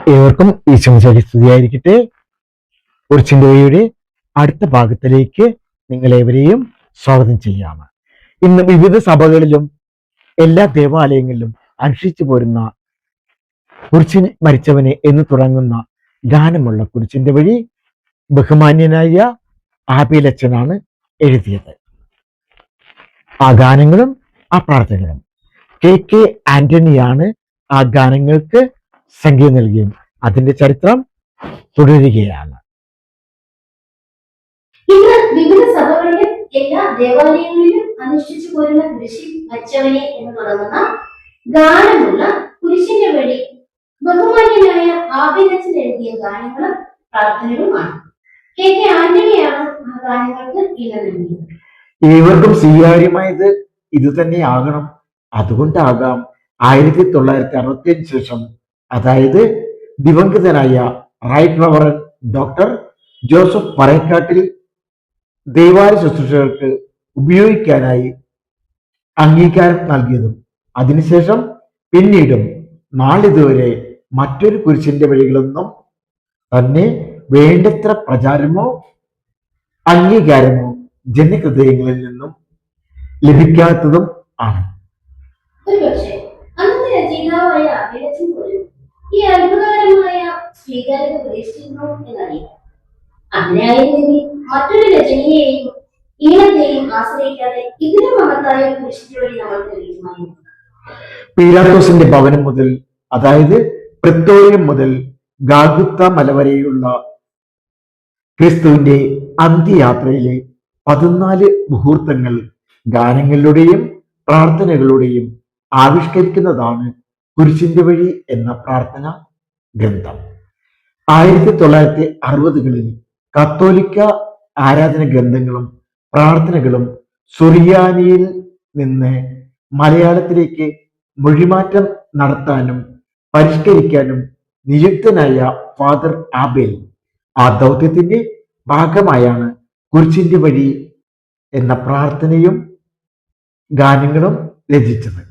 ഏവർക്കും ഈശ്വരൻ സ്തുതിയായിരിക്കട്ടെ. കുറിച്ചിന്റെ വഴിയുടെ അടുത്ത ഭാഗത്തിലേക്ക് നിങ്ങളേവരെയും സ്വാഗതം ചെയ്യാണ്. ഇന്ന് വിവിധ സഭകളിലും എല്ലാ ദേവാലയങ്ങളിലും അനുഷ്ഠിച്ചു പോരുന്ന കുരിശിൽ മരിച്ചവനെ എന്ന് തുടങ്ങുന്ന ഗാനമുള്ള കുരിശിന്റെ വഴി ബഹുമാന്യനായ ആബേലച്ചനാണ് എഴുതിയത്. ആ ഗാനങ്ങളും ആ പ്രാർത്ഥനകളും കെ ആന്റണിയാണ് ആ ഗാനങ്ങൾക്ക് സംഗീതം നൽകിയും അതിന്റെ ചരിത്രം തുടരുകയാണ്. ഇന്ന് വിവിധ സഭകളിലും എല്ലാ ദേവാലയങ്ങളിലും അനുഷ്ഠിച്ചു പോരുന്ന കുരിശിൽ മരിച്ചവനെ എന്ന് തുടങ്ങുന്ന ഗാനമുള്ള കുരിശിന്റെ വഴി ബഹുമാന്യനായ ആബേലച്ചൻ എഴുതിയ ഗാനങ്ങളും പ്രാർത്ഥനകളുമാണ്. കെ ആന്റണിയാണ് ആ ഗാനങ്ങൾക്ക് ഈണം നൽകിയത്. ഏവർക്കും സ്വീകാര്യമായത് ഇത് തന്നെ ആകണം. അതുകൊണ്ടാകാം 1965 ശേഷം, അതായത് ദിവംഗതനായ റൈറ്റ് റവറൻ ഡോക്ടർ ജോസഫ് പറയക്കാട്ടിൽ ദൈവാലയ ശുശ്രൂഷകൾക്ക് ഉപയോഗിക്കാനായി അംഗീകാരം നൽകിയതും അതിനുശേഷം പിന്നീടും നാളിതുവരെ മറ്റൊരു കുരിശിന്റെ വഴികളൊന്നും തന്നെ വേണ്ടത്ര പ്രചാരമോ അംഗീകാരമോ ജനഹൃദയങ്ങളിൽ നിന്നും ലഭിക്കാത്തതും ആണ്. ഈ അത്ഭുതകരമായ സ്വീകാര്യത പ്രതീക്ഷിക്കുന്നു എന്നറിയാം. അങ്ങനെയായിരുന്നെങ്കിൽ മറ്റൊരു രചനയെയും ഈണത്തെയും ആശ്രയിക്കാതെ ഇതിനും മഹത്തായ കുരിശിന്റെ വഴി നമ്മൾക്ക് ലഭിക്കുമായിരുന്നു. പീലാത്തോസിന്റെ ഭവനം മുതൽ, അതായത് പ്രിത്തോറിയം മുതൽ ഗാൽഗുത്ത മല വരെയുള്ള ക്രിസ്തുവിന്റെ അന്ത്യയാത്രയിലെ 14 മുഹൂർത്തങ്ങൾ ഗാനങ്ങളിലൂടെയും പ്രാർത്ഥനകളുടെയും ആവിഷ്കരിക്കുന്നതാണ് കുരിശിന്റെ വഴി എന്ന പ്രാർത്ഥന ഗ്രന്ഥം. 1960കളിൽ കത്തോലിക്ക ആരാധന ഗ്രന്ഥങ്ങളും പ്രാർത്ഥനകളും സുറിയാനിയിൽ നിന്ന് മലയാളത്തിലേക്ക് മൊഴിമാറ്റം നടത്താനും പരിഷ്കരിക്കാനും നിയുക്തനായ ഫാദർ ആബേൽ ആ ദൗത്യത്തിന്റെ ഭാഗമായാണ് കുരിശിന്റെ വഴി എന്ന പ്രാർത്ഥനയും ഗാനങ്ങളും രചിച്ചത്.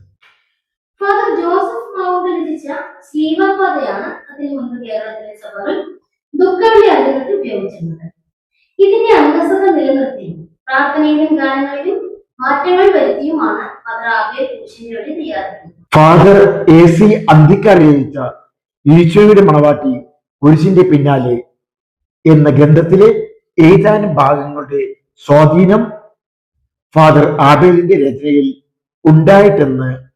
ഫാദർ ജോസഫ് മാവുങ്കൽ രചിച്ച സ്ലീവാപാതയാണ് അതിനു മുൻപ് കേരളത്തിലെ സഭകൾ ദുഃഖവെള്ളി ആചരണത്തിൽ ഉപയോഗിച്ചിരുന്നത്. ഇതിന്റെ അന്തസ്സത നിലനിർത്തിയും പ്രാർത്ഥനയിലും ഗാനങ്ങളിലും മാറ്റങ്ങൾ വരുത്തിയുമാണ് ഫാദർ ആബേൽ കുരിശിന്റെ വഴി തയ്യാറാക്കിയത്. ഫാദർ AC അന്തിക്കാർ രചിച്ച ഈശോയുടെ മണവാട്ടി കുരിശിന്റെ പിന്നാലെ എന്ന ഗ്രന്ഥത്തിലെ ഏതാനും ഭാഗങ്ങളുടെ സ്വാധീനം ഫാദർ ആബേലിന്റെ രചനയിൽ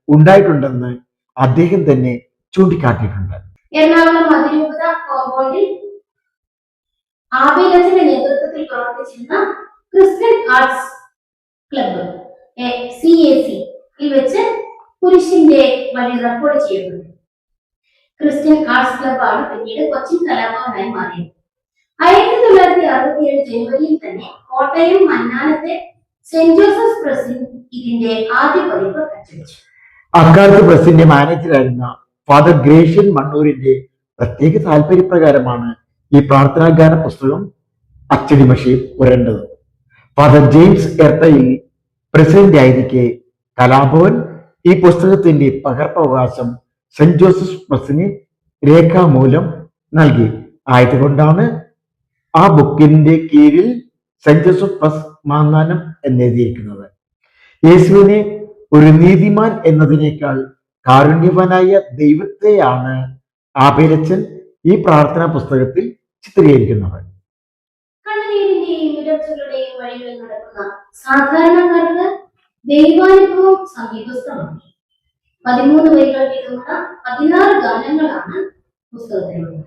ഉണ്ടായിട്ടുണ്ടെന്ന് അദ്ദേഹം തന്നെ ചൂണ്ടിക്കാട്ടിയിട്ടുണ്ട്. എറണാകുളം അതിരൂപത കോമ്പൗണ്ടിൽ ആബേലച്ചന്റെ നേതൃത്വത്തിൽ പ്രവർത്തിച്ചിരുന്ന ക്രിസ്ത്യൻ ആർട്സ് ക്ലബ്ബ് CAC വെച്ച് കുരിശിന്റെ വഴി റെക്കോർഡ് ചെയ്യപ്പെട്ടു. ക്രിസ്ത്യൻ ആർട്സ് ക്ലബ്ബാണ് പിന്നീട് കൊച്ചിൻ കലാഭവനായി മാറിയത്. 1967 ജനുവരിയിൽ തന്നെ കോട്ടയം മന്നാനത്തെ സെന്റ് ജോസഫ് പ്രസിൽ ഇതിന്റെ ആദ്യ പതിപ്പ് അച്ചടിച്ചു. അക്കാലത്ത് പ്രസിന്റെ മാനേജറായിരുന്ന ഫാദർ ഗ്രേഷ്യൻ മണ്ണൂരിന്റെ പ്രത്യേക താല്പര്യപ്രകാരമാണ് ഈ പ്രാർത്ഥനാഗാന പുസ്തകം അച്ചടി മഷിയിൽ പുരണ്ടത്. ഫാദർ ജെയിംസ് എർത്തയിൽ പ്രസിഡന്റ് ആയിരിക്കെ കലാഭവൻ ഈ പുസ്തകത്തിന്റെ പകർപ്പവകാശം സെന്റ് ജോസഫ് പ്രസിന് രേഖാമൂലം നൽകി. ആയതുകൊണ്ടാണ് ആ ബുക്കിന്റെ കീഴിൽ സെന്റ് ജോസഫ് പ്രസ് മാന്നാനം എന്നെഴുതിയിരിക്കുന്നത്. യേശുവിനെ ഒരു നീതിമാൻ എന്നതിനേക്കാൾ കാരുണ്യവാനായ ദൈവത്തെയാണ് ആബേലച്ചൻ ഈ പ്രാർത്ഥനാ പുസ്തകത്തിൽ ചിത്രീകരിക്കുന്നത്. കണ്ണുനീരിന്റെയും ഇടർച്ചകളുടെയും വഴികളിൽ നടക്കുന്ന സാധാരണക്കാർക്ക് ദൈവാനുഭവം സമീപസ്ഥമാണ്. 13 വരികൾ വീതമുള്ള 16 ഗാനങ്ങളാണ് പുസ്തകത്തിലുള്ളത്.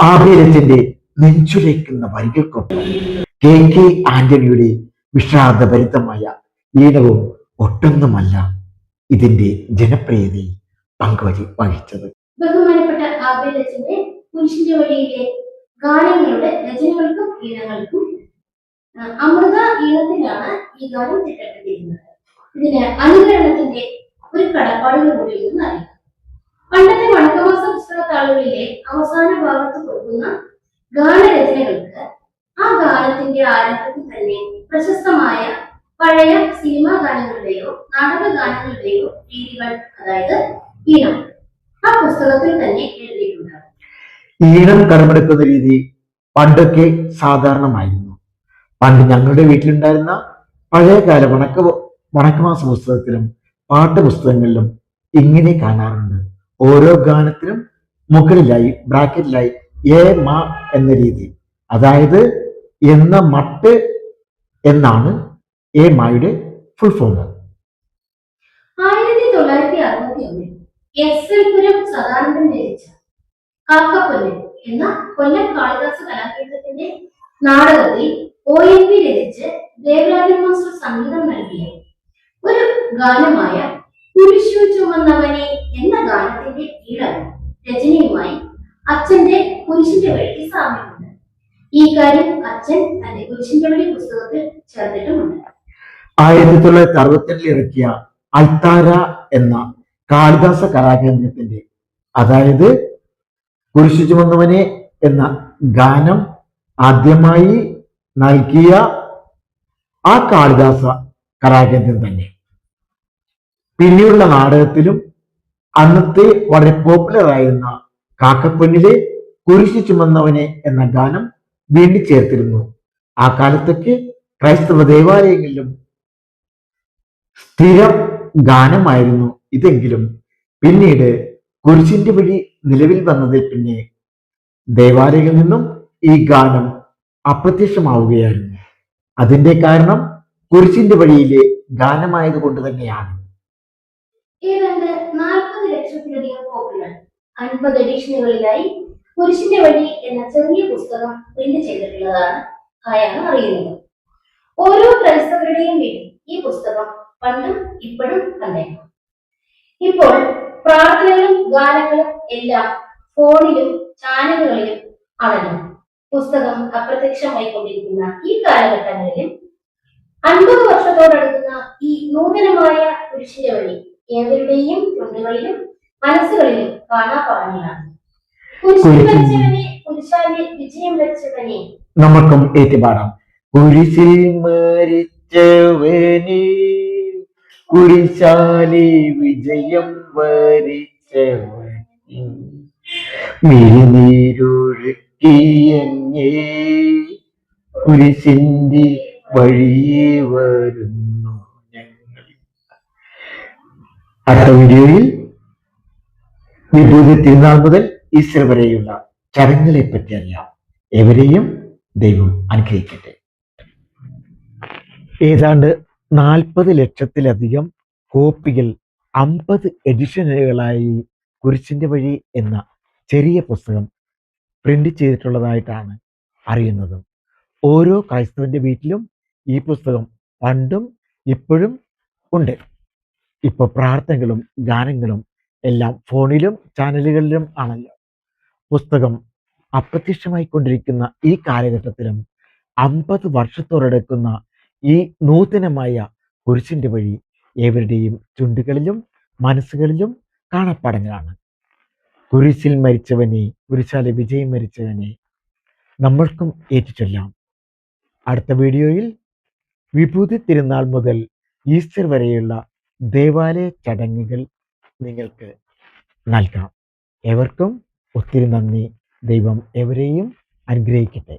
ആബേലച്ചന്റെ നെഞ്ചുലയ്ക്കുന്ന വരികൾക്കൊപ്പം കെ ആന്റണിയുടെ വിഷാദഭരിതമായ ഈണവും ഒട്ടൊന്നുമല്ല ഇതിന്റെ ജനപ്രിയതയിൽ പങ്കുവഹിച്ചത്. ബഹുമാനപ്പെട്ട ആബേലച്ചന്റെ കുരിശിന്റെ വഴിയിലെ ഗാനങ്ങളുടെ രചനകൾക്കും ഈണങ്ങൾക്കും അമൃത ഈണത്തിലാണ് ഈ ഗാനം ചിട്ടപ്പെടുത്തിയിരുന്നത്. ഇതിന് അനുകരണത്തിന്റെ ഒരു കടപ്പാടുകൾ കൂടി ഉണ്ടെന്ന് അറിയാം. പണ്ടത്തെ വണക്കമാസ പുസ്തക താളുകളിലെ അവസാന ഭാഗത്ത് കൊടുക്കുന്ന ഗാനരചനകൾക്ക് ആ ഗാനത്തിന്റെ ആരംഭത്തിൽ തന്നെ പ്രശസ്തമായ പഴയ സിനിമാ ഗാനങ്ങളുടെയോ നാടക ഗാനങ്ങളുടെയോ രീതികൾ, അതായത് ഈണം ആ പുസ്തകത്തിൽ തന്നെ എഴുതിയിട്ടുണ്ടാകും. ഈണം കടമെടുക്കുന്ന രീതി പണ്ടൊക്കെ സാധാരണമായിരുന്നു. പണ്ട് ഞങ്ങളുടെ വീട്ടിലുണ്ടായിരുന്ന പഴയകാല വണക്കമാസ പുസ്തകത്തിലും പാഠപുസ്തകങ്ങളിലും ഇങ്ങനെ കാണാറുണ്ട്. ഓരോ ഗാനത്തിനും മുകളിലായി ബ്രാക്കറ്റിലായി എ മ എന്ന രീതി, അതായത് എന്ന മട്ട് എന്നാണ് എ മായുടെ full form. 1961 S L Puram Sadanandan രചിച്ച കാക്കപ്പൊന്ന് എന്ന കൊല്ലം കാളിദാസ കലാകേന്ദ്രത്തിന്റെ നാടകത്തിൽ ONV രചിച്ച് ദേവരാജൻ മാസ്റ്റർ സംഗീതം നൽകിയ ഒരു ഗാനമായ കുരിശു ചുമന്നവനെ എന്ന ഗാനത്തിന്റെ ഈടവും രചനയുമായി അച്ഛന്റെ കുരിശിന്റെ വഴിക്ക് സാമ്യമുണ്ട്. ഈ കാര്യം അച്ഛൻ തന്റെ കുരിശിന്റെ വഴി പുസ്തകത്തിൽ ചേർത്തിട്ടുമുണ്ട്. 1962 ഇറക്കിയ അൽത്താര എന്ന കാളിദാസ കലാകേന്ദ്രത്തിന്റെ, അതായത് കുരിശു ചുമന്നവനെ എന്ന ഗാനം ആദ്യമായി നൽകിയ ആ കാളിദാസ കലാകേന്ദ്രം തന്നെ പിന്നീടുള്ള നാടകത്തിലും അന്നത്തെ വളരെ പോപ്പുലർ ആയിരുന്ന കാക്കപ്പൊന്നിലെ കുരിശു ചുമന്നവനെ എന്ന ഗാനം വീണ്ടും ചേർത്തിരുന്നു. ആ കാലത്തൊക്കെ ക്രൈസ്തവ ദേവാലയങ്ങളിലും സ്ഥിരം ഗാനമായിരുന്നു ഇതെങ്കിലും പിന്നീട് കുരിശിന്റെ വഴി നിലവിൽ വന്നതിൽ പിന്നെ ദേവാലയങ്ങളിൽ നിന്നും ഈ ഗാനം അപ്രത്യക്ഷമാവുകയായിരുന്നു. അതിന്റെ കാരണം കുരിശിന്റെ വഴിയിലെ ഗാനമായത് കൊണ്ട് തന്നെയാണ്. ഏതാണ്ട് 40 ലക്ഷത്തിലധികം കോപ്പികൾ 50 എഡിഷനുകളിലായി കുരിശിന്റെ വഴി എന്ന ചെറിയ പുസ്തകം പ്രിന്റ് ചെയ്തിട്ടുള്ളതാണ് ആയാണ് അറിയുന്നത്. ഓരോ ക്രൈസ്തവരുടെയും വീട്ടിൽ ഈ പുസ്തകം പണ്ടും ഇപ്പോഴും കണ്ടേക്കും. ഇപ്പോൾ പ്രാർത്ഥനകളും ഗാനങ്ങളും എല്ലാം ഫോണിലും ചാനലുകളിലും ആണല്ലോ. പുസ്തകം അപ്രത്യക്ഷമായി കൊണ്ടിരിക്കുന്ന ഈ കാലഘട്ടങ്ങളിലും 50 വർഷത്തോടടുക്കുന്ന ഈ നൂതനമായ കുരിശിന്റെ വഴി ഏവരുടെയും ചുണ്ടുകളിലും മനസ്സുകളിലും കാണാപ്പാടങ്ങളാണ്. കുരിശിൽ മരിച്ചവനെ, കുരിശാലെ വിജയം വരിച്ചവനെ നമുക്കും ഏറ്റുപാടാം. കുരിശിൽ മരിച്ചവനെ, കുരിശാലെ വിജയം വരിച്ചവനെ, മിഴിനീരൊഴുക്കിയങ്ങേ കുരിശിന്റെ വഴിയെ വരുന്നു ഞങ്ങൾ. അടുത്ത വീഡിയോയിൽ വിഭൂതി തിരുനാൾ മുതൽ ഈസ്റ്റർ വരെയുള്ള ചടങ്ങുകളെ പറ്റി അറിയാം. എവരെയും ദൈവം അനുഗ്രഹിക്കട്ടെ. ഏതാണ്ട് 40 ലക്ഷത്തിലധികം കോപ്പികൾ 50 എഡിഷനുകളായി കുരിശിന്റെ വഴി എന്ന ചെറിയ പുസ്തകം പ്രിന്റ് ചെയ്തിട്ടുള്ളതായിട്ടാണ് അറിയുന്നത്. ഓരോ ക്രൈസ്തവന്റെ വീട്ടിലും ഈ പുസ്തകം പണ്ടും ഇപ്പോഴും ഉണ്ട്. ഇപ്പൊ പ്രാർത്ഥനകളും ഗാനങ്ങളും എല്ലാം ഫോണിലും ചാനലുകളിലും ആണല്ലോ. പുസ്തകം അപ്രത്യക്ഷമായി കൊണ്ടിരിക്കുന്ന ഈ കാലഘട്ടത്തിലും 50 വർഷത്തോടടുക്കുന്ന ഈ നൂതനമായ കുരിശിന്റെ വഴി ഏവരുടെയും ചുണ്ടുകളിലും മനസ്സുകളിലും കാണാപ്പാടങ്ങളാണ്. കുരിശിൽ മരിച്ചവനെ, കുരിശാലെ വിജയം മരിച്ചവനെ നമ്മൾക്കും ഏറ്റുചൊല്ലാം. അടുത്ത വീഡിയോയിൽ വിഭൂതി തിരുനാൾ മുതൽ ഈസ്റ്റർ വരെയുള്ള ദേവാലയ ചടങ്ങുകൾ നിങ്ങൾക്ക് നൽകാം. ഏവർക്കും ഒത്തിരി നന്ദി. ദൈവം എവരെയും അനുഗ്രഹിക്കട്ടെ.